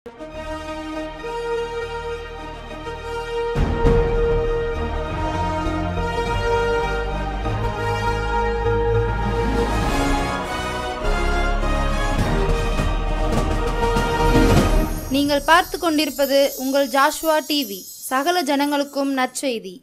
நீங்கள் பார்த்து கொண்டிருப்பது உங்கள் ஜாஷ்வா டிவி, சகல ஜனங்களுக்கும் நற்செய்தி.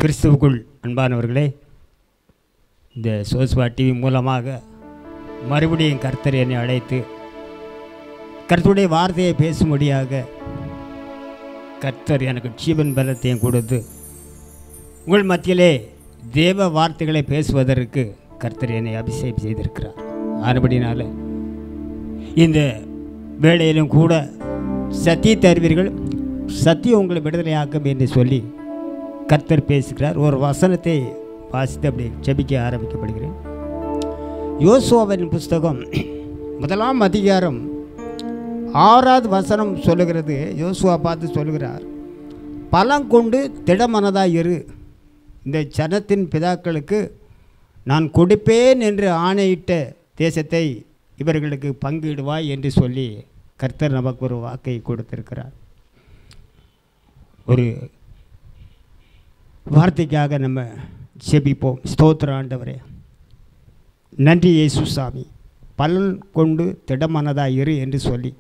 கிறிஸ்துவுக்குள் அன்பானவர்களே, இந்த ஜாஷ்வா டிவி மூலமாக மறுபடியும் கர்த்தர் என்னை அழைத்து கர்த்தருடைய வார்த்தையை பேசும்படியாக கர்த்தர் எனக்கு ஜீவன் பலத்தையும் கொடுத்து உங்கள் மத்தியிலே தேவ வார்த்தைகளை பேசுவதற்கு கர்த்தர் என்னை அபிஷேகம் செய்திருக்கிறார். ஆனபடினால இந்த வேளையிலும் கூட சத்தியத்தை அறிவீர்கள், சத்தியம் உங்களை விடுதலையாக்கும் என்று சொல்லி கர்த்தர் பேசுகிறார். ஒரு வசனத்தை வாசித்து அப்படி ஜெபிக்க ஆரம்பிக்கப்படுகிறேன். யோசுவாவின் புஸ்தகம் 1ஆம் அதிகாரம் 6வது வசனம் சொல்லுகிறது. யோசுவா பார்த்து சொல்லுகிறார், பலங்கொண்டு திடமனதாக இரு, இந்த ஜனத்தின் பிதாக்களுக்கு நான் கொடுப்பேன் என்று ஆணையிட்ட தேசத்தை இவர்களுக்கு பங்கிடுவாய் என்று சொல்லி கர்த்தர் நமக்கு ஒரு வாக்கை கொடுத்திருக்கிறார். ஒரு வார்த்தைக்காக நம்ம ஜெபிப்போம். ஸ்தோத்திர ஆண்டவரே, நன்றி இயேசு சாமி, பலன் கொண்டு திடமனதாக இரு என்று சொல்லி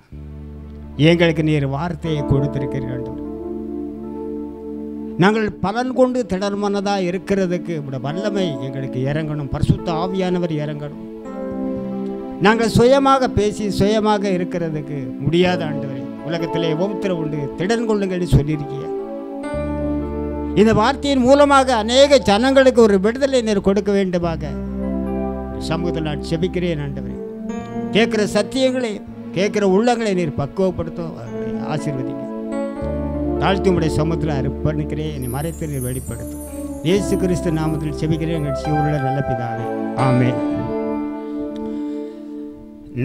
எங்களுக்கு நீர் வார்த்தையை கொடுத்திருக்கிறீர்கள். நாங்கள் பலன் கொண்டு திடமனதாக இருக்கிறதுக்கு வல்லமை எங்களுக்கு இறங்கணும், பரிசுத்த ஆவியானவர் இறங்கணும். நாங்கள் சுயமாக பேசி சுயமாக இருக்கிறதுக்கு முடியாத ஆண்டவரே, உலகத்திலே உபத்திரம் உண்டு, திடன் கொள்ளுங்கள் சொல்லியிருக்கீங்க. இந்த வார்த்தையின் மூலமாக அநேக ஜனங்களுக்கு ஒரு விடுதலை நீர் கொடுக்க வேண்டுமாக சமூகத்தில் நான் செபிக்கிறேன் ஆண்டவரே. கேட்குற சத்தியங்களை கேட்குற உள்ளங்களை நீர் பக்குவப்படுத்தும், அவர்களை ஆசீர்வதிங்க. தாழ்த்தி உடைய சமூகத்தில் அர்ப்பணிக்கிறேன், என்னை மறைத்து நீர் வெளிப்படுத்தும். இயேசு கிறிஸ்து நாமத்தில் செபிக்கிறேன் எங்கள் ஜீவனுள்ள நல்ல பிதாவே, ஆமென்.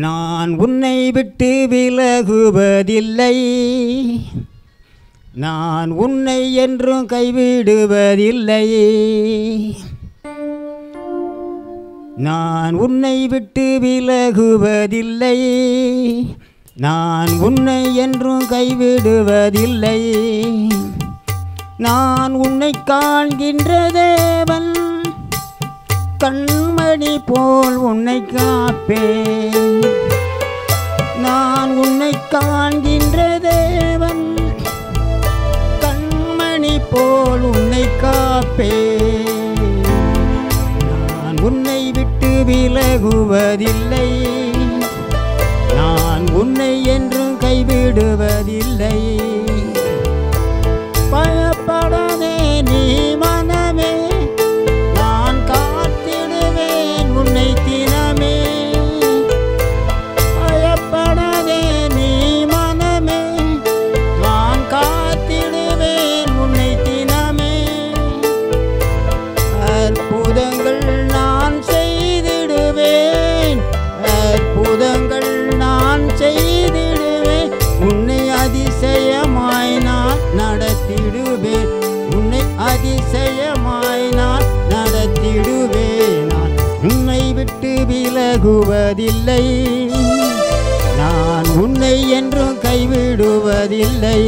நான் உன்னை விட்டு விலகுவதில்லை, நான் உன்னை என்றும் கைவிடுவதில்லை, நான் உன்னை விட்டு விலகுவதில்லை, நான் உன்னை என்றும் கைவிடுவதில்லை, நான் உன்னை காண்கின்ற தேவன், கண்மணி போல் உன்னை காப்பேன், நான் உன்னை காண்கின்ற தேவன், கண்மணி போல் உன்னை காப்பேன், நான் உன்னை விட்டு விலகுவதில்லை, நான் உன்னை என்றும் கைவிடுவதில்லை. பயப்படாதே நீ மனமே, நான் காத்திடுவேன் உன்னை தினமே. பயப்படாதே நீ மனமே, நான் காத்திடுவேன் உன்னை தினமே. அற்புதங்கள் நான் செய்திடுவேன், அற்புதங்கள் நான் செய்திடுவேன், உன்னை அதிசயமாய் நான் நடத்திடுவேன், உன்னை அதிசயமாய் நான் நடத்திடுவேன். நான் உன்னை விட்டு விலகுவதில்லை, நான் உன்னை என்றும் கைவிடுவதில்லை,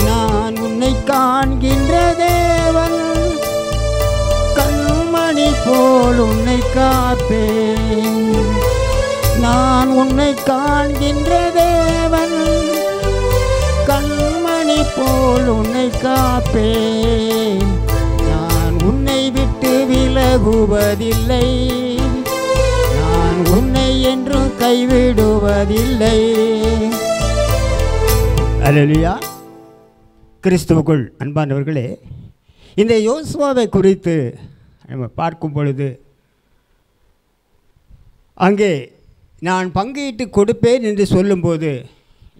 நான் உன்னை காண்கின்ற தேவன், கண்மணி போல் உன்னை காப்பேன், நான் உன்னை காண்கின்ற தேவன், கண்மணி போல் உன்னை காப்பேன், நான் உன்னை விட்டு விலகுவதில்லை, நான் உன்னை என்றும் கைவிடுவதில்லை. அல்லேலூயா. கிறிஸ்துவுக்குள் அன்பானவர்களே, இந்த யோசுவாவை குறித்து நம்ம பார்க்கும் பொழுது அங்கே நான் பங்கிட்டு கொடுப்பேன் என்று சொல்லும்போது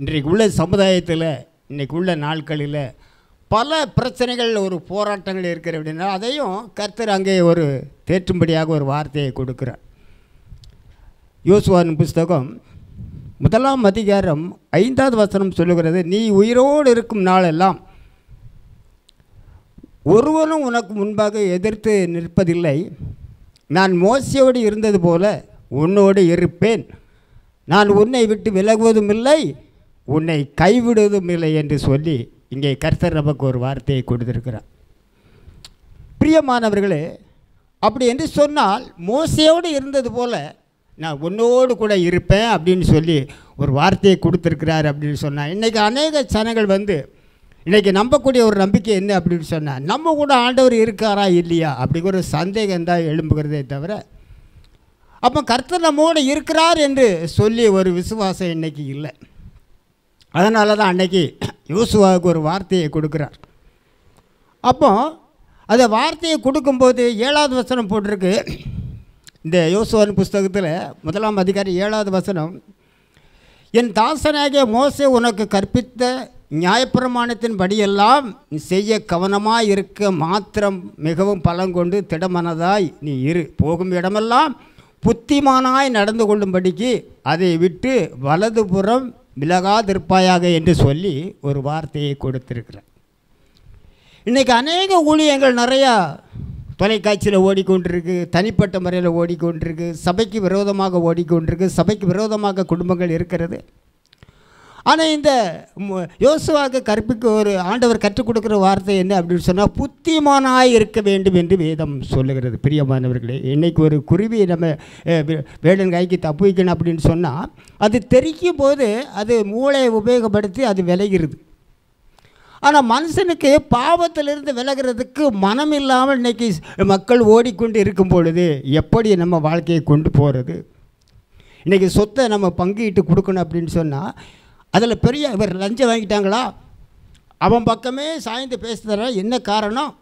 இன்றைக்கு உள்ள சமுதாயத்தில் இன்றைக்கு உள்ள நாட்களில் பல பிரச்சனைகள், ஒரு போராட்டங்கள் இருக்கிற அப்படின்னா அதையும் கர்த்தர் அங்கே ஒரு தேற்றும்படியாக ஒரு வார்த்தையை கொடுக்குறார். யோசுவாவின் புஸ்தகம் 1ஆம் அதிகாரம் 5வது வசனம் சொல்லுகிறது, நீ உயிரோடு இருக்கும் நாளெல்லாம் ஒருவனும் உனக்கு முன்பாக எதிர்த்து நிற்பதில்லை. நான் மோசேயோடு இருந்தது போல உன்னோடு இருப்பேன். நான் உன்னை விட்டு விலகுவதும் இல்லை, உன்னை கைவிடுவதும் இல்லை என்று சொல்லி இங்கே கர்த்தர் நமக்கு ஒரு வார்த்தையை கொடுத்திருக்கிறார். பிரியமானவர்களே, அப்படி என்று சொன்னால் மோசேயோடு இருந்தது போல நான் உன்னோடு கூட இருப்பேன் அப்படின்னு சொல்லி ஒரு வார்த்தையை கொடுத்துருக்கிறார் அப்படின்னு சொன்னால், இன்றைக்கி அநேக ஜனங்கள் இன்றைக்கி நம்பக்கூடிய ஒரு நம்பிக்கை என்ன அப்படின்னு சொன்னால், நம்ம கூட ஆண்டவர் இருக்காரா இல்லையா அப்படிங்கிற ஒரு சந்தேகம் தான் எழும்புகிறதே தவிர, அப்போ கர்த்தர் நம்மோடு இருக்கிறார் என்று சொல்லி ஒரு விசுவாசம் இன்றைக்கி இல்லை. அதனால தான் அன்றைக்கி யோசுவாவுக்கு ஒரு வார்த்தையை கொடுக்குறார். அப்போ அந்த வார்த்தையை கொடுக்கும்போது 7வது வசனம் போட்டிருக்கு. இந்த யோசுவாவின் புஸ்தகத்தில் 1ஆம் அதிகாரம் 7வது வசனம், என் தாசனாகிய மோசே உனக்கு கற்பித்த நியாயப்பிரமாணத்தின் படியெல்லாம் நீ செய்ய கவனமாக இருக்க மாத்திரம் மிகவும் பலங்கொண்டு திடமனதாய் நீ இரு. போகும் இடமெல்லாம் புத்திமானாய் நடந்து கொள்ளும்படிக்கு அதை விட்டு வலதுபுறம் விலகாதிருப்பாயாக என்று சொல்லி ஒரு வார்த்தையை கொடுத்திருக்கிறார். இன்றைக்கி அநேக ஊழியங்கள் நிறையா தொலைக்காட்சியில் ஓடிக்கொண்டிருக்கு, தனிப்பட்ட முறையில் ஓடிக்கொண்டிருக்கு, சபைக்கு விரோதமாக ஓடிக்கொண்டிருக்கு, சபைக்கு விரோதமாக குடும்பங்கள் இருக்கிறது. ஆனால் இந்த யோசுவாவுக்கு கற்பிக்க ஒரு ஆண்டவர் கற்றுக் கொடுக்குற வார்த்தை என்ன அப்படின்னு சொன்னால், புத்திமானாய் இருக்க வேண்டும் என்று வேதம் சொல்லுகிறது. பிரியமானவர்களே, இன்றைக்கி ஒரு குருவி நம்ம வேடன் கைக்கு தப்பு வைக்கணும் அப்படின்னு சொன்னால், அது தெரிக்கும் போது அது மூளையை உபயோகப்படுத்தி அது விளைகிறது. ஆனால் மனுஷனுக்கு பாவத்திலிருந்து விலகிறதுக்கு மனம் இல்லாமல் இன்றைக்கி மக்கள் ஓடிக்கொண்டு இருக்கும் பொழுது எப்படி நம்ம வாழ்க்கையை கொண்டு போகிறது? இன்றைக்கி சொத்தை நம்ம பங்கிட்டு கொடுக்கணும் அப்படின்னு சொன்னால், அதில் பெரிய இவர் லஞ்சம் வாங்கிட்டாங்களா, அவன் பக்கமே சாய்ந்து பேசுகிறா, என்ன காரணம்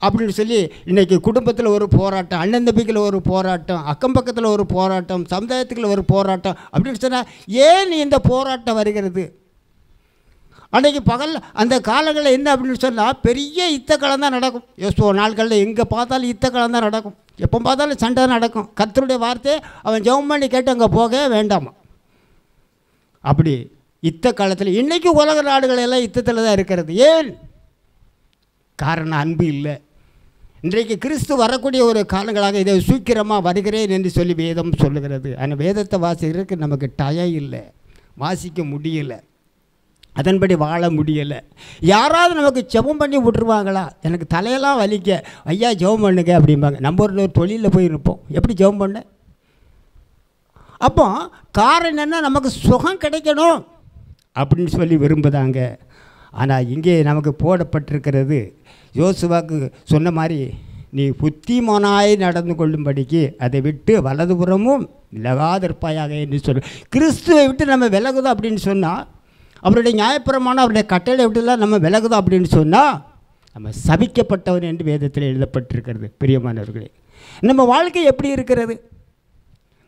அப்படின்னு சொல்லி இன்றைக்கி குடும்பத்தில் ஒரு போராட்டம், அண்ணன் தம்பிக்கில் ஒரு போராட்டம், அக்கம் பக்கத்தில் ஒரு போராட்டம், சமுதாயத்துக்குள்ள ஒரு போராட்டம் அப்படின்னு சொன்னால், ஏன் இந்த போராட்டம் வருகிறது? அன்றைக்கி பகல் அந்த காலங்களில் என்ன அப்படின்னு சொன்னால், பெரிய யுத்தக்காலம் தான் நடக்கும். நாட்களில் எங்கே பார்த்தாலும் யுத்தக்காலம் தான் நடக்கும், எப்போ பார்த்தாலும் சண்டை நடக்கும். கர்த்தருடைய வார்த்தை அவன் ஜெபம் பண்ணி கேட்டு அங்கே போக வேண்டாமா. அப்படி யுத்த காலத்தில் இன்றைக்கி உலக நாடுகள் எல்லாம் யுத்தத்தில் தான் இருக்கிறது. ஏன்? காரணம் அன்பு இல்லை. இன்றைக்கு கிறிஸ்து வரக்கூடிய ஒரு காலங்களாக இதை சீக்கிரமாக வருகிறேன் என்று சொல்லி வேதம் சொல்லுகிறது. ஆனால் வேதத்தை வாசிக்கிறதுக்கு நமக்கு டயம் இல்லை, வாசிக்க முடியலை, அதன்படி வாழ முடியலை. யாராவது நமக்கு ஜெபம் பண்ணி விட்டுருவாங்களா? எனக்கு தலையெல்லாம் வலிக்க, ஐயா ஜெபம் பண்ணுங்க அப்படிம்பாங்க. நம்ம ஒரு தொழிலில் போய் இருப்போம், எப்படி ஜெபம் பண்ண? அப்போ காரணம் என்னென்னா, நமக்கு சுகம் கிடைக்கணும் அப்படின்னு சொல்லி விரும்புதாங்க. ஆனால் இங்கே நமக்கு போடப்பட்டிருக்கிறது, யோசுவாக்கு சொன்ன மாதிரி நீ புத்திமானாய் நடந்து கொள்ளும்படிக்கு அதை விட்டு வலதுபுறமும் விலகாதிருப்பாயாக என்று சொல்லு. கிறிஸ்துவை விட்டு நம்ம விலகுதோம் அப்படின்னு சொன்னால், அவருடைய நியாயப்பிரமாணம் அவருடைய கட்டளை விட்டுலாம் நம்ம விலகுதோம் அப்படின்னு சொன்னால், நம்ம சபிக்கப்பட்டவன் என்று வேதத்தில் எழுதப்பட்டிருக்கிறது. பிரியமானவர்களே, நம்ம வாழ்க்கை எப்படி இருக்கிறது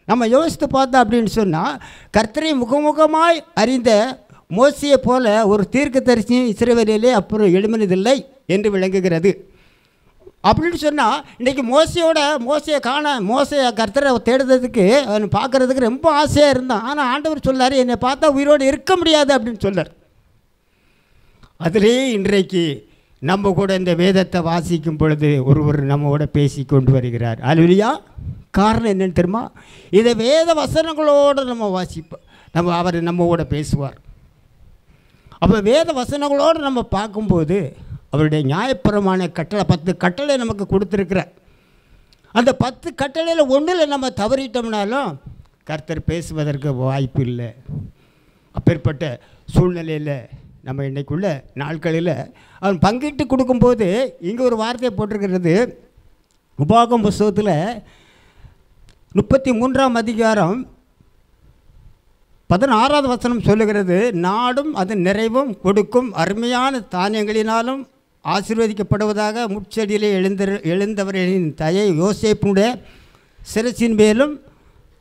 நம்ம யோசித்து பார்த்தோம் அப்படின்னு சொன்னால், கர்த்தரை முகமுகமாய் அறிந்த மோசையை போல ஒரு தீர்க்கதரிசியும் இஸ்ரவேலிலே அப்புறம் எழுமினதில்லை என்று விளங்குகிறது. அப்படின்னு சொன்னால், இன்றைக்கி மோசையை கர்த்தரை தேடுறதுக்கு அவன் பார்க்குறதுக்கு ரொம்ப ஆசையாக இருந்தான். ஆனால் ஆண்டவர் சொல்லார், என்னை பார்த்தா உயிரோடு இருக்க முடியாது அப்படின்னு சொல்லார். அதிலே இன்றைக்கு நம்ம கூட இந்த வேதத்தை வாசிக்கும் பொழுது ஒருவர் நம்மோட பேசி கொண்டு வருகிறார். அல்லேலூயா. காரணம் என்னென்னு தெரியுமா? இதை வேத வசனங்களோடு நம்ம வாசிப்போம், அவர் நம்மோட பேசுவார். அப்போ வேத வசனங்களோடு நம்ம பார்க்கும்போது அவருடைய நியாயப்பிரமாண கட்டளை 10 கட்டளை நமக்கு கொடுத்துருக்குறார். அந்த 10 கட்டளையில் ஒன்றில் நம்ம தவறிட்டோம்னாலும் கர்த்தர் பேசுவதற்கு வாய்ப்பு இல்லை. அப்பேற்பட்ட சூழ்நிலையில் நம்ம இன்றைக்குள்ள நாட்களில் அவன் பங்கிட்டு கொடுக்கும்போது இங்கே ஒரு வார்த்தையை போட்டிருக்கிறது. உபாகமம் புஸ்தகத்தில் 33ஆம் அதிகாரம் 16வது வசனம் சொல்லுகிறது, நாடும் அதன் நிறைவும் கொடுக்கும் அருமையான தானியங்களினாலும் ஆசீர்வதிக்கப்படுவதாக முட்செடியிலே எழுந்தவர்களின் தயை யோசேப்புடைய சிரசின் மேலும்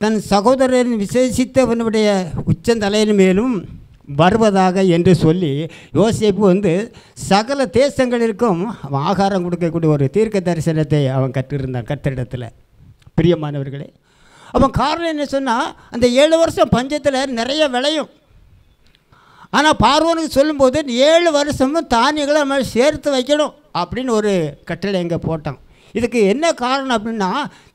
தன் சகோதரரின் விசேஷித்தவனுடைய உச்சந்தலையின் மேலும் வருவதாக என்று சொல்லி, யோசேப்பு சகல தேசங்களிற்கும் அவன் ஆகாரம் கொடுக்கக்கூடிய ஒரு தீர்க்க தரிசனத்தை அவன் கற்றிருந்தான் கர்த்தரிடத்தில். பிரியமானவர்களே, அப்போ காரணம் என்ன சொன்னால், அந்த 7 வருஷம் பஞ்சத்தில் நிறைய விளையும். ஆனால் பார்வோனுக்கு சொல்லும்போது 7 வருஷமும் தானியங்களை நம்ம சேர்த்து வைக்கணும் அப்படின்னு ஒரு கட்டளை எங்கே போட்டான். இதுக்கு என்ன காரணம் அப்படின்னா,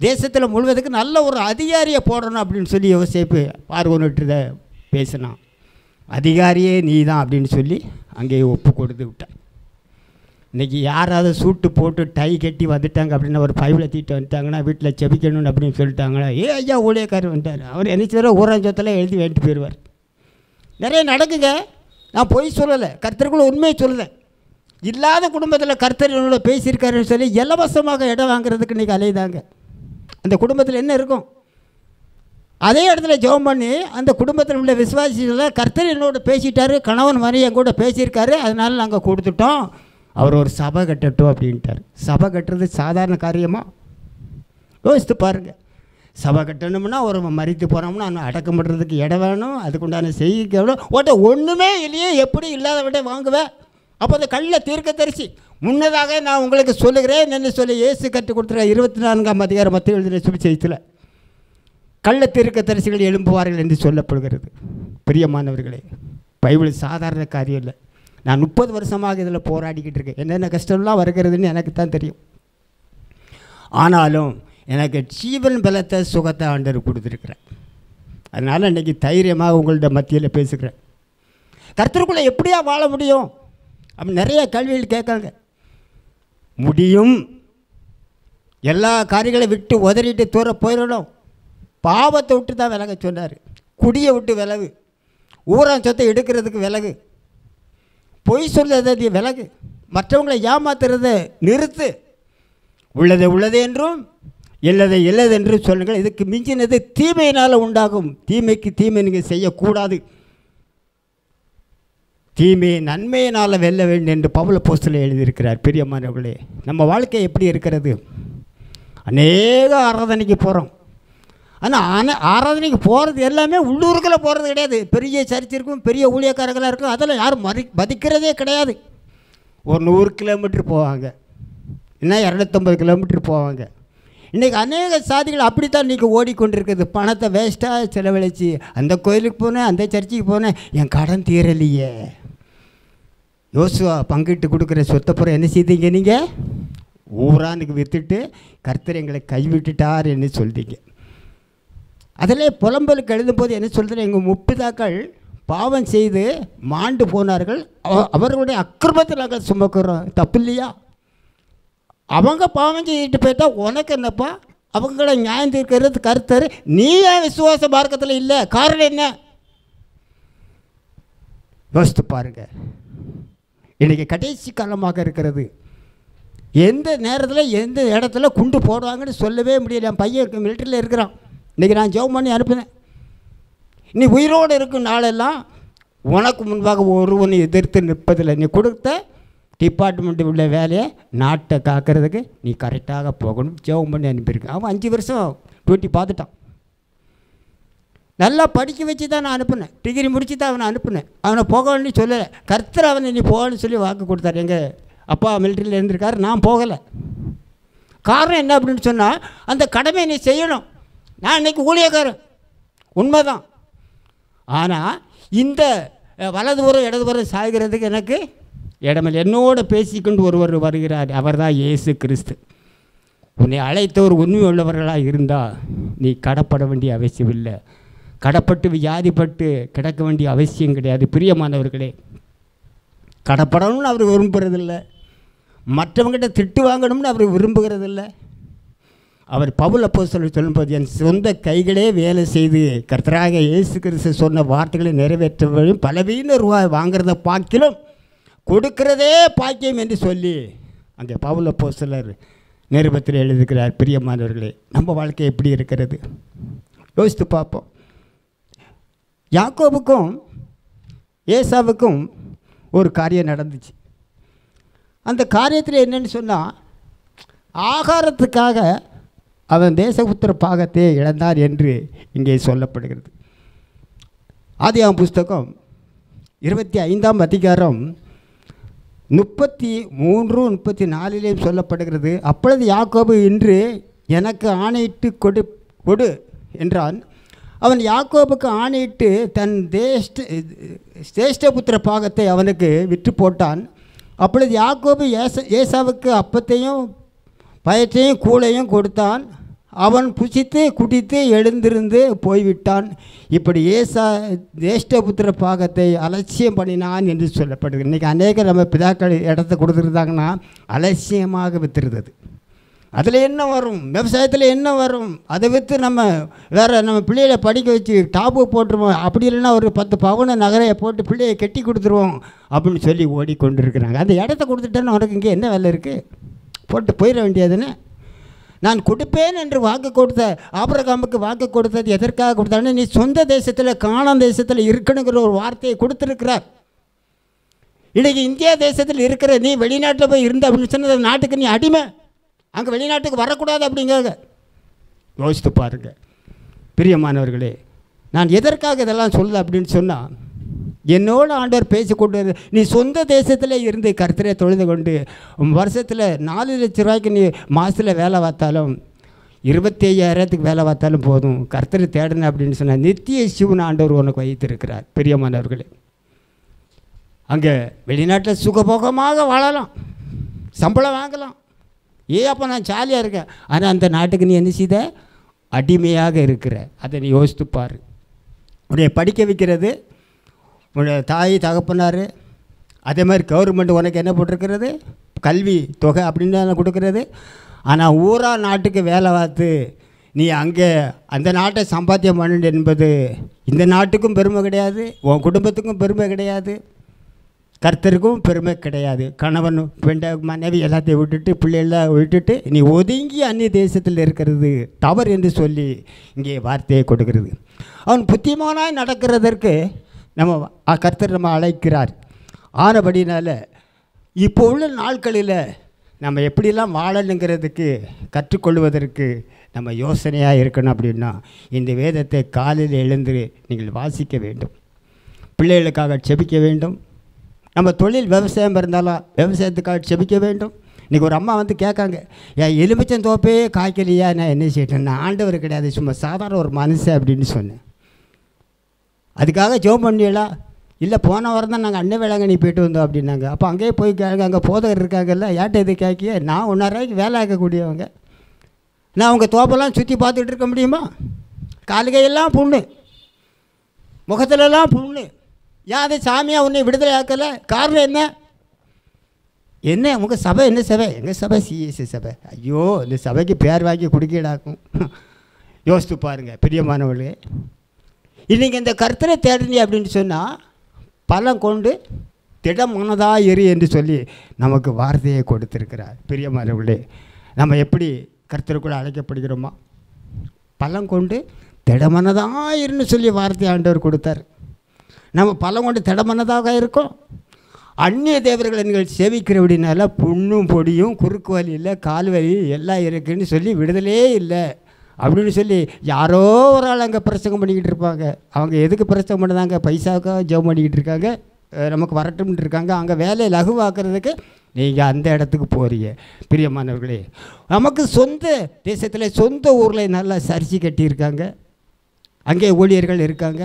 தேசத்தில் முழுவதுக்கு நல்ல ஒரு அதிகாரியை போடணும் அப்படின்னு சொல்லி யோசேப்பு பார்வோன்கிட்ட பேசினான். அதிகாரியே நீ தான் அப்படின்னு சொல்லி அங்கேயே ஒப்பு கொடுத்து விட்டான். இன்றைக்கி யாராவது சூட்டு போட்டு டை கட்டி வந்துட்டாங்க அப்படின்னா, ஒரு பைபிளை தீட்டு வந்துட்டாங்கன்னா, வீட்டில் செபிக்கணும்னு அப்படின்னு சொல்லிட்டாங்களா, ஐயா ஊழியக்காரர் வந்துட்டார், அவர் என்ன செய்வார், ஊராஞ்சத்தில் எழுதி வேண்டிட்டு போயிடுவார். நிறைய நடக்குங்க. நான் பொய் சொல்லலை, கர்த்தருக்குள்ள உண்மையை சொல்லலை. இல்லாத குடும்பத்தில் கர்த்தர் என்னோட பேசியிருக்காருன்னு சொல்லி இலவசமாக இடம் வாங்குறதுக்கு இன்றைக்கி அலையுதாங்க. அந்த குடும்பத்தில் என்ன இருக்கும்? அதே இடத்துல ஜெபம் பண்ணி அந்த குடும்பத்தில் உள்ள விசுவாசிகளை கர்த்தர் என்னோட பேசிட்டாரு, கணவன் மனைவி என் கூட பேசியிருக்காரு, அதனால நாங்கள் கொடுத்துட்டோம், அவர் ஒரு சபை கட்டட்டும் அப்படின்ட்டார். சபை கட்டுறது சாதாரண காரியமாக? யோசித்து பாருங்கள். சபை கட்டணும்னா ஒரு மறித்து போனோம்னா அடக்கம் பண்ணுறதுக்கு இடம் வேணும், அதுக்குண்டான செய்திக்கு எவ்வளோ ஒன்றுமே இல்லையே, எப்படி இல்லாத விட வாங்குவேன். அப்போ அந்த கல்லை தீர்க்க தரிசி முன்னதாக நான் உங்களுக்கு சொல்லுகிறேன் என்ன சொல்லி இயேசு கற்றுக் கொடுத்துருக்க 24ஆம் அதிகாரம் மத்திய எழுதின சுவிசேஷத்தில் கள்ள தீர்க்க தரிசிகள் எழும்புவார்கள் என்று சொல்லப்படுகிறது. பிரியமானவர்களே, பைபிள் சாதாரண காரியம் இல்லை. நான் 30 வருஷமாக இதில் போராடிக்கிட்டு இருக்கேன். என்னென்ன கஷ்டம்லாம் வருகிறதுன்னு எனக்கு தான் தெரியும். ஆனாலும் எனக்கு ஜீவன் பலத்தை சுகத்தை ஆண்டவர் கொடுத்துருக்குறேன். அதனால் இன்றைக்கி தைரியமாக உங்கள்கிட்ட மத்தியில் பேசுகிறேன். கர்த்தருக்குள்ளே எப்படியா வாழ முடியும் அப்படி நிறைய கேள்விகள் கேட்காங்க. முடியும். எல்லா காரியங்களை விட்டு உதறிட்டு தூர போயிடணும். பாவத்தை விட்டு தான் விலக சொன்னார். குடியை விட்டு விலகு, ஊரான் சொத்தை எடுக்கிறதுக்கு விலகு, பொய் சொல்லுறது விலகு, மற்றவங்களை ஏமாத்துறத நிறுத்து, உள்ளதை உள்ளது என்றும் இல்லதை இல்லது என்றும் சொல்லுங்கள். இதுக்கு மிஞ்சினது தீமையினால் உண்டாகும். தீமைக்கு தீமை நீங்கள் செய்யக்கூடாது. தீமையை நன்மையினால் வெல்ல வேண்டும் என்று பவுல் அப்போஸ்தலன் எழுதியிருக்கிறார். பிரியமானவர்களே, நம்ம வாழ்க்கை எப்படி இருக்கிறது? அநேக ஆராதனைக்கு போகிறோம். ஆனால் ஆராதனைக்கு போகிறது எல்லாமே உள்ளூருக்குள்ளே போகிறது கிடையாது. பெரிய சர்ச் இருக்கும், பெரிய ஊழியக்காரங்களாக இருக்கும், அதெல்லாம் யாரும் மதிக்கிறதே கிடையாது. ஒரு 100 கிலோமீட்டர் போவாங்க, என்ன 250 கிலோமீட்டர் போவாங்க. இன்றைக்கி அநேக சாதிகள் அப்படித்தான் இன்றைக்கி ஓடிக்கொண்டிருக்குது. பணத்தை வேஸ்ட்டாக செலவழித்து அந்த கோயிலுக்கு போனேன், அந்த சர்ச்சுக்கு போனேன், என் கடன் தீரலையே. யோசுவா பங்கிட்டு கொடுக்குற சொத்தப்புறம் என்ன செய்தீங்க? நீங்கள் ஊரானுக்கு விற்றுட்டு கர்த்தர் எங்களை கைவிட்டுட்டார் என்று சொல்லிட்டீங்க. அதிலே புலம்பலுக்கு எழுதும்போது என்ன சொல்கிறேன், எங்கள் முப்பிதாக்கள் பாவம் செய்து மாண்டு போனார்கள், அவர்களுடைய அக்கிரமத்தை நாங்கள் சுமக்கிறோம். தப்பு இல்லையா? அவங்க பாவம் செய்துட்டு போயிட்டா உனக்கு என்னப்பா? அவங்கள நியாயம் தீர்க்கிறது கர்த்தர். நீ ஏன் விசுவாச மார்க்கத்தில் இல்லை? காரணம் என்ன? யோசித்து பாருங்க. இன்றைக்கி கடைசி காலமாக இருக்கிறது. எந்த நேரத்தில் எந்த இடத்துல குண்டு போடுவாங்கன்னு சொல்லவே முடியல. என் பையன் மிலிட்டரியில் இருக்கிறான். இன்றைக்கி நான் ஜெபம் பண்ணி அனுப்புனேன். நீ உயிரோடு இருக்கும் நாளெல்லாம் உனக்கு முன்பாக ஒருவனை எதிர்த்து நிற்பதில்லை. நீ கொடுத்த டிபார்ட்மெண்ட்டு உள்ள வேலையை நாட்டை காக்கிறதுக்கு நீ கரெக்டாக போகணும். ஜெபம் பண்ணி அனுப்பியிருக்கேன். அவன் 5 வருஷம் டியூட்டி பார்த்துட்டான். நல்லா படிக்க வச்சு தான் நான் அனுப்புனேன். டிகிரி முடிச்சு தான் அவனை அனுப்புனேன். அவனை போகணும்னு சொல்லலை. கர்த்தர் அவனை நீ போகணும்னு சொல்லி வாக்கு கொடுத்தாரு. எங்கள் அப்பா மிலிட்டரியில் இருந்திருக்காரு, நான் போகலை. காரணம் என்ன அப்படின்னு சொன்னால், அந்த கடமையை நீ செய்யணும். நான் இன்றைக்கி ஊழியக்காரன் உண்மைதான். ஆனால் இந்த வலதுபுறம் இடதுபுறம் சாய்கிறதுக்கு எனக்கு இடமில்லை. என்னோடு பேசிக்கொண்டு ஒருவர் வருகிறார். அவர் தான் இயேசு கிறிஸ்து. உன்னை அழைத்தவர் உண்மை உள்ளவர்களாக இருந்தால் நீ கடப்பட வேண்டிய அவசியம் இல்லை. கடப்பட்டு வியாதிப்பட்டு கிடக்க வேண்டிய அவசியம் கிடையாது. பிரியமானவர்களே, கடப்படணும்னு அவர் விரும்புகிறதில்லை. மற்றவங்கிட்ட திட்டு வாங்கணும்னு அவர் விரும்புகிறதில்லை. அவர் பவுல் அப்போஸ்தலன் சொல்லும்போது, என் சொந்த கைகளே வேலை செய்து கர்த்தராக இயேசு கிறிஸ்து சொன்ன வார்த்தைகளை நிறைவேற்றவரையும் பலவீன ரூபாய் வாங்கிறத பாக்கிலும் கொடுக்கிறதே பாக்கியம் என்று சொல்லி அங்கே பவுல் அப்போஸ்தலர் நிருபத்தில் எழுதுகிறார். பிரியமானவர்களே, நம்ம வாழ்க்கை எப்படி இருக்கிறது யோசித்து பார்ப்போம். யாக்கோபுக்கும் ஏசாவுக்கும் ஒரு காரியம் நடந்துச்சு. அந்த காரியத்தில் என்னென்னு சொன்னால், ஆகாரத்துக்காக அவன் தேசபுத்திர பாகத்தை இழந்தார் என்று இங்கே சொல்லப்படுகிறது. ஆதியாகமம் புஸ்தகம் 25ஆம் அதிகாரம் 33, 34 சொல்லப்படுகிறது. அப்பொழுது யாக்கோபு, இன்று எனக்கு ஆணையிட்டு கொடு என்றான். அவன் யாக்கோபுக்கு ஆணையிட்டு தன் சேஷ்டபுத்திர பாகத்தை அவனுக்கு விற்று போட்டான். அப்பொழுது யாக்கோபு ஏசாவுக்கு அப்பத்தையும் பயத்தையும் கூழையும் கொடுத்தான். அவன் புசித்து குடித்து எழுந்திருந்து போய்விட்டான். இப்படி ஜேஷ்டபுத்திர பாகத்தை அலட்சியம் பண்ணினான் என்று சொல்லப்படுகிறது. இன்றைக்கி அநேக நம்ம பிதாக்கள் இடத்த கொடுத்துருந்தாங்கன்னா அலட்சியமாக விற்றுருந்தது. அதில் என்ன வரும்? விவசாயத்தில் என்ன வரும்? அதை விற்று நம்ம நம்ம பிள்ளைகளை படிக்க வச்சு டாப்பு போட்டுருவோம், அப்படி இல்லைன்னா ஒரு 10 பவுன நகையை போட்டு பிள்ளையை கட்டி கொடுத்துருவோம் அப்படின்னு சொல்லி ஓடிக்கொண்டிருக்கிறாங்க. அந்த இடத்த கொடுத்துட்டேன்னு உனக்கு இங்கே என்ன வேலை இருக்குது? போட்டு போயிட வேண்டியதுன்னு. நான் கொடுப்பேன் என்று வாக்கு கொடுத்த ஆபிரகாமுக்கு வாக்கு கொடுத்தது எதற்காக கொடுத்தானே? நீ சொந்த தேசத்தில் கானான் தேசத்தில் இருக்கணுங்கிற ஒரு வார்த்தையை கொடுத்துருக்கிறார். இன்றைக்கி இந்தியா தேசத்தில் இருக்கிற நீ வெளிநாட்டில் போய் இருந்த அப்படின்னு சொன்ன நாட்டுக்கு நீ அடிமை, அங்கே வெளிநாட்டுக்கு வரக்கூடாது அப்படிங்கிறாங்க. யோசித்து பாருங்கள் பிரியமானவர்களே. நான் எதற்காக இதெல்லாம் சொல்ல அப்படின்னு சொன்னால், என்னோட ஆண்டவர் பேசிக்கொண்டு நீ சொந்த தேசத்தில் இருந்து கர்த்தரை தொழுது கொண்டு வருஷத்தில் 4 லட்ச ரூபாய்க்கு நீ மாதத்தில் வேலை பார்த்தாலும் 25,000த்துக்கு வேலை பார்த்தாலும் போதும், கர்த்தரை தேடணும் அப்படின்னு சொன்னால் நித்திய சிவன் ஆண்டவர் உனக்கு வைத்திருக்கிறார். பிரியமானவர்களே, அங்கே வெளிநாட்டில் சுகபோகமாக வாழலாம், சம்பளம் வாங்கலாம், அப்போ நான் ஜாலியாக இருக்கேன். ஆனால் அந்த நாட்டுக்கு நீ என்ன செய்த? அடிமையாக இருக்கிற. அதை நீ யோசித்து பாரு. உன்னை படிக்க வைக்கிறது உன்னுடைய தாய் தகப்பனார், அதே மாதிரி கவர்மெண்ட் உனக்கு என்ன போட்டிருக்கிறது? கல்வி தொகை அப்படின்னு கொடுக்கறது. ஆனால் ஊரா நாட்டுக்கு வேலை பார்த்து நீ அங்கே அந்த நாட்டை சம்பாத்தியம் பண்ணு என்பது இந்த நாட்டுக்கும் பெருமை கிடையாது, உன் குடும்பத்துக்கும் பெருமை கிடையாது, கர்த்தருக்கும் பெருமை கிடையாது. கணவன் மனைவி எல்லாத்தையும் விட்டுட்டு பிள்ளைகளாக விட்டுட்டு நீ ஒதுங்கி அந்நிய தேசத்தில் இருக்கிறது தவறு என்று சொல்லி இங்கே வார்த்தையை கொடுக்கிறது. அவன் புத்திமானாய் நடக்கிறதற்கு நம்ம கர்த்தர் நம்ம அழைக்கிறார். ஆனபடினால இப்போ உள்ள நாட்களில் நம்ம எப்படிலாம் வாழணுங்கிறதுக்கு கற்றுக்கொள்வதற்கு நம்ம யோசனையாக இருக்கணும். அப்படின்னா இந்த வேதத்தை காலையில் எழுந்து நீங்கள் வாசிக்க வேண்டும், பிள்ளைகளுக்காக செபிக்க வேண்டும். நம்ம தொழில் விவசாயம் இருந்தாலும் விவசாயத்துக்காக செபிக்க வேண்டும். இன்றைக்கி ஒரு அம்மா வந்து கேட்காங்க, என் எலுமிச்சம் தோப்பே காய்க்கலையா, நான் என்ன செய்யட்டேன்? நான் ஆண்டவர் கிடையாது, சும்மா சாதாரண ஒரு மனுஷன் அப்படின்னு சொன்னேன். அதுக்காக ஜெபம் பண்ணிடலாம். இல்லை போன வாரம் தான் நாங்கள் அன்ன வேளாங்கண்ணி போய்ட்டு வந்தோம் அப்படின்னாங்க. அப்போ அங்கேயே போய் கேட்க, அங்கே போதகர் இருக்காங்கல்ல, ஏட்ட இது கேட்க நான் 1.5 ரூபாய்க்கு வேலை ஆக்கக்கூடியவங்க, நான் அவங்க தோப்பெல்லாம் சுற்றி பார்த்துட்டு இருக்க முடியுமா? காலுகையெல்லாம் புண்ணு, முகத்துலலாம் புண்ணு. ஏன் அதை சாமியாக உன்னை விடுதலை ஆக்கலை? காரணம் என்ன? என்ன உங்கள் சபை என்ன சபை? எங்கள் சபை சிஎஸ்சி சபை. ஐயோ, இந்த சபைக்கு பேர் வாங்கி குடிக்கீடாக்கும். யோசித்து பாருங்கள் பிரியமானவர்களே. இன்றைக்கி இந்த கர்த்தரை தேடினி அப்படின்னு சொன்னால் பலம் கொண்டு திடமானதாக இரு என்று சொல்லி நமக்கு வார்த்தையை கொடுத்துருக்கிறார். பிரியமானவர்களே, நம்ம எப்படி கர்த்தருக்குள்ள அழைக்கப்படுகிறோமா? பலம் கொண்டு திடமானதாக இருன்னு சொல்லி வார்த்தையை ஆண்டவர் கொடுத்தார். நம்ம பலம் கொண்டு திடமானதாக இருக்கோம். அந்நிய தேவர்களை நீங்கள் சேவிக்கிறபடினால புண்ணும் பொடியும் குறுக்கு வலி இல்லை, கால் வலி எல்லாம் இருக்குதுன்னு சொல்லி விடுதலே இல்லை அப்படின்னு சொல்லி யாரோ ஒரு ஆள் அங்கே பிரசங்கம் பண்ணிக்கிட்டு இருப்பாங்க. அவங்க எதுக்கு பிரசங்கம் பண்ணுறாங்க? பைசாவுக்காக ஜெபம் பண்ணிக்கிட்டு இருக்காங்க, நமக்கு வரட்டும்னு இருக்காங்க. அங்கே வேலையை லகுவாக்குறதுக்கு நீங்கள் அந்த இடத்துக்கு போகிறீங்க. பிரியமானவர்களே, நமக்கு சொந்த தேசத்தில் சொந்த ஊரில் நல்லா சரிச்சு கட்டியிருக்காங்க, அங்கே ஊழியர்கள் இருக்காங்க.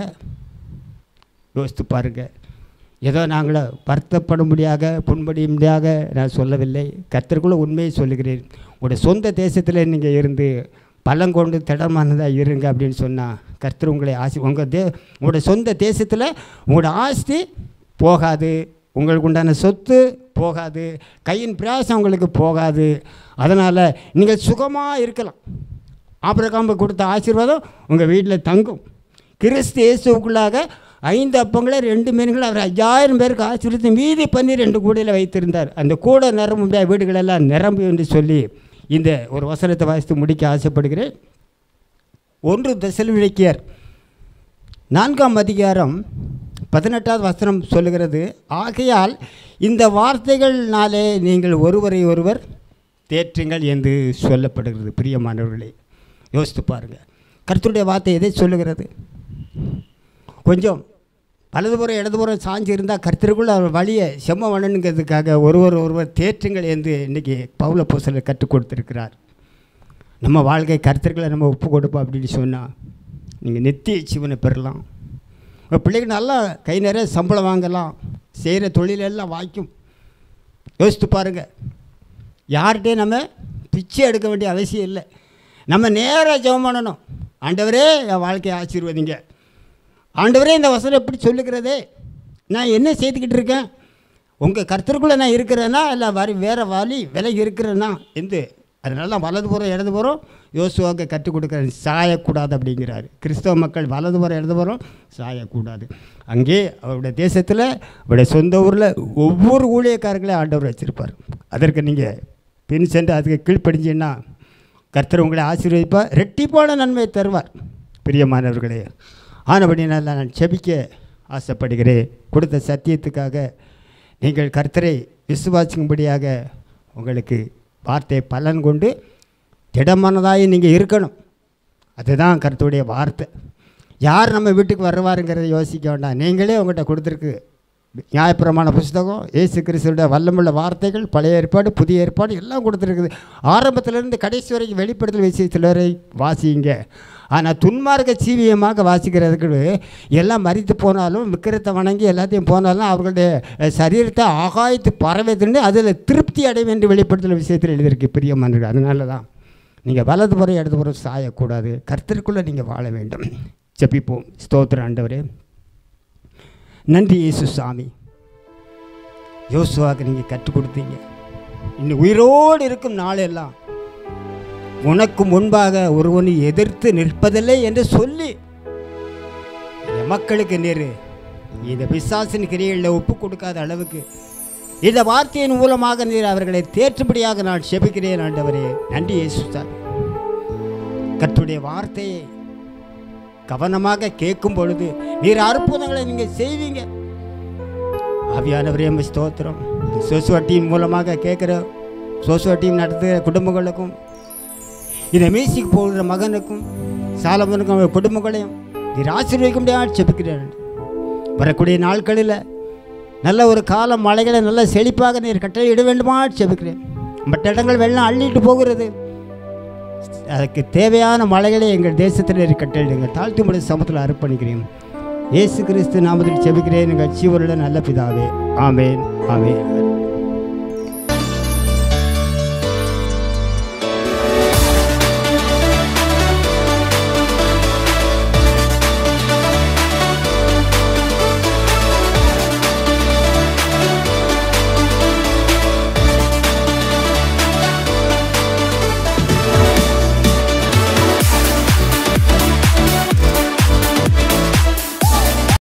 யோசித்து பாருங்கள். ஏதோ நாங்கள வருத்தப்படும்படியாக புண்படியும்படியாக நான் சொல்லவில்லை, கர்த்தருக்குள்ள உண்மையை சொல்லுகிறேன். உங்களுடைய சொந்த தேசத்தில் நீங்கள் இருந்து பலம் கொண்டு திடமானதாக இருங்க அப்படின்னு சொன்னால் கர்த்தர் உங்களை உங்களுடைய சொந்த தேசத்தில் உங்களோட ஆஸ்தி போகாது, உங்களுக்கு உண்டான சொத்து போகாது, கையின் பிரயாசம் உங்களுக்கு போகாது. அதனால் நீங்கள் சுகமாக இருக்கலாம். ஆபிரகாமுக்கு கொடுத்த ஆசீர்வாதம் உங்கள் வீட்டில் தங்கும். கிறிஸ்து இயேசுக்குள்ளாக 5 அப்பங்களை 2 மீன்கள் அவர் 5000 பேருக்கு ஆசீர்வதித்து மீதி 12 கூடையில் வைத்திருந்தார். அந்த கூடை நிரம்ப வீடுகளெல்லாம் நிரம்பு என்று சொல்லி இந்த ஒரு வசனத்தை வாசித்து முடிக்க ஆசைப்படுகிறேன். 1 தெசலோனிக்கேயர் 4ஆம் அதிகாரம் 18வது வசனம் சொல்லுகிறது, ஆகையால் இந்த வார்த்தைகள்னாலே நீங்கள் ஒருவரை ஒருவர் தேற்றுங்கள் என்று சொல்லப்படுகிறது. பிரியமானவர்களே, யோசித்து பாருங்கள். கர்த்தருடைய வார்த்தை எதை சொல்லுகிறது? கொஞ்சம் வலதுபுறம் இடதுபுறம் சாஞ்சி இருந்தால் கர்த்தருக்குள்ள அவர் வழியை செம்ம பண்ணணுங்கிறதுக்காக ஒருவர் தேற்றுங்கள் என்று இன்றைக்கி பவுல் அப்போஸ்தலர் கற்றுக் கொடுத்துருக்கிறார். நம்ம வாழ்க்கை கர்த்தர்களை நம்ம ஒப்பு கொடுப்போம் அப்படின்னு சொன்னால் நீங்கள் நித்திய ஜீவனை பெறலாம். உங்கள் பிள்ளைகள் நல்லா கை நிறைய சம்பளம் வாங்கலாம். செய்கிற தொழிலெல்லாம் வாய்க்கும். யோசித்து பாருங்கள். யார்கிட்டே நம்ம பிச்சை எடுக்க வேண்டிய அவசியம் இல்லை. நம்ம நேராக ஜெபம் பண்ணணும். ஆண்டவரே என் வாழ்க்கையை ஆசீர்வதிங்க. ஆண்டவரே இந்த வசனம் எப்படி சொல்லுகிறதே, நான் என்ன செய்துக்கிட்டு இருக்கேன், உங்கள் கர்த்தருக்குள்ளே நான் இருக்கிறேன்னா இல்லை வேறு வழி விலகி இருக்கிறேன்னா அதனால வலதுபுறம் இடதுபுறம் யோசுவாவுக்கு கற்றுக் கொடுக்குறாரு. சாயக்கூடாது அப்படிங்கிறாரு. கிறிஸ்தவ மக்கள் வலதுபுறம் இடதுபுறம் சாயக்கூடாது. அங்கே அவருடைய தேசத்தில் அவருடைய சொந்த ஊரில் ஒவ்வொரு ஊழியக்காரர்களையும் ஆண்டவர் வச்சுருப்பார். அதற்கு நீங்கள் பின் சென்று அதுக்கு கீழ்ப்படிஞ்சின்னா கர்த்தர் உங்களை ஆசீர்வதிப்பார், ரெட்டிப்பான நன்மை தருவார். பிரியமானவர்களே, ஆனபடினால் நான் செபிக்க ஆசைப்படுகிறேன். கொடுத்த சத்தியத்துக்காக நீங்கள் கர்த்தரை விசுவாசிக்கும்படியாக உங்களுக்கு வார்த்தை பலன் கொண்டு திடமானதாகி நீங்கள் இருக்கணும். அதுதான் கர்த்தருடைய வார்த்தை. யார் நம்ம வீட்டுக்கு வருவாருங்கிறத யோசிக்க வேண்டாம். நீங்களே உங்கள்கிட்ட கொடுத்துருக்கு நியாயப்பிரமாண புஸ்தகம், இயேசு கிறிஸ்துவோட வல்லமுள்ள வார்த்தைகள், பழைய ஏற்பாடு புதிய ஏற்பாடு எல்லாம் கொடுத்துருக்குது. ஆரம்பத்திலேருந்து கடைசி வரைக்கும் வெளிப்படுத்தல் விஷயத்தில் வரை வாசிங்க. ஆனால் துன்மார்க்க ஜீவியமாக வாசிக்கிறதுக்கு எல்லாம் மறித்து போனாலும் விக்கிரத்தை வணங்கி எல்லாத்தையும் போனாலும் அவர்களுடைய சரீரத்தை ஆகாயத்து பறவைதுன்னு அதில் திருப்தி அடையும் என்று வெளிப்படுத்தல் விஷயத்தில் எழுதியிருக்கு. பிரியமானவர்கள், அதனால தான் நீங்கள் வலதுபுறம் இடதுபுறம் சாயக்கூடாது. கர்த்தருக்குள்ளே நீங்கள் வாழ வேண்டும். ஜெபிப்போம். ஸ்தோத்திரம் ஆண்டவரே, நன்றி இயேசு சாமி. யோசுவாவுக்கு நீங்கள் கற்றுக் கொடுத்தீங்க. இன்னும் உயிரோடு இருக்கும் நாளெல்லாம் உனக்கு முன்பாக ஒருவனை எதிர்த்து நிற்பதில்லை என்று சொல்லி மக்களுக்கு நேரு இந்த பிசாசின் கிரியைகளில் ஒப்பு கொடுக்காத அளவுக்கு இந்த வார்த்தையின் மூலமாக நீர் அவர்களை தேற்றும்படியாக நான் செபிக்கிறேன். ஆண்டவரே, நன்றி இயேசு சாமி. கர்த்தருடைய வார்த்தையை கவனமாக கேட்கும் பொழுது நீர் அற்புதங்களை நீங்கள் செய்வீங்க. ஆவியானவரே, ஸ்தோத்திரம். சோசுவா டீம் மூலமாக கேட்குற சோசுவா டீம் நடத்துகிற குடும்பங்களுக்கும் இந்த மியூசிக் போடுற மகனுக்கும் சாலமனுக்கும் குடும்பங்களையும் நீர் ஆசீர்வதிக்க முடியாது செபிக்கிறேன். வரக்கூடிய நாட்களில் நல்ல ஒரு காலம் மழைகளை நல்ல செழிப்பாக நீர் கட்டளையிட வேண்டுமா செபிக்கிறேன். மற்ற இடங்கள் வெள்ளம் அள்ளிட்டு போகிறது. அதுக்கு தேவையான மழைகளை எங்கள் தேசத்தில் கட்டளையிடுங்க. தாழ்த்தி முடிந்த சமூகத்தில் அர்ப்பணிக்கிறேன். இயேசு கிறிஸ்து நாமத்தில் செபிக்கிறேன். எங்கள் ஜீவனுள்ள நல்ல பிதாவே, ஆமேன், ஆமேன்.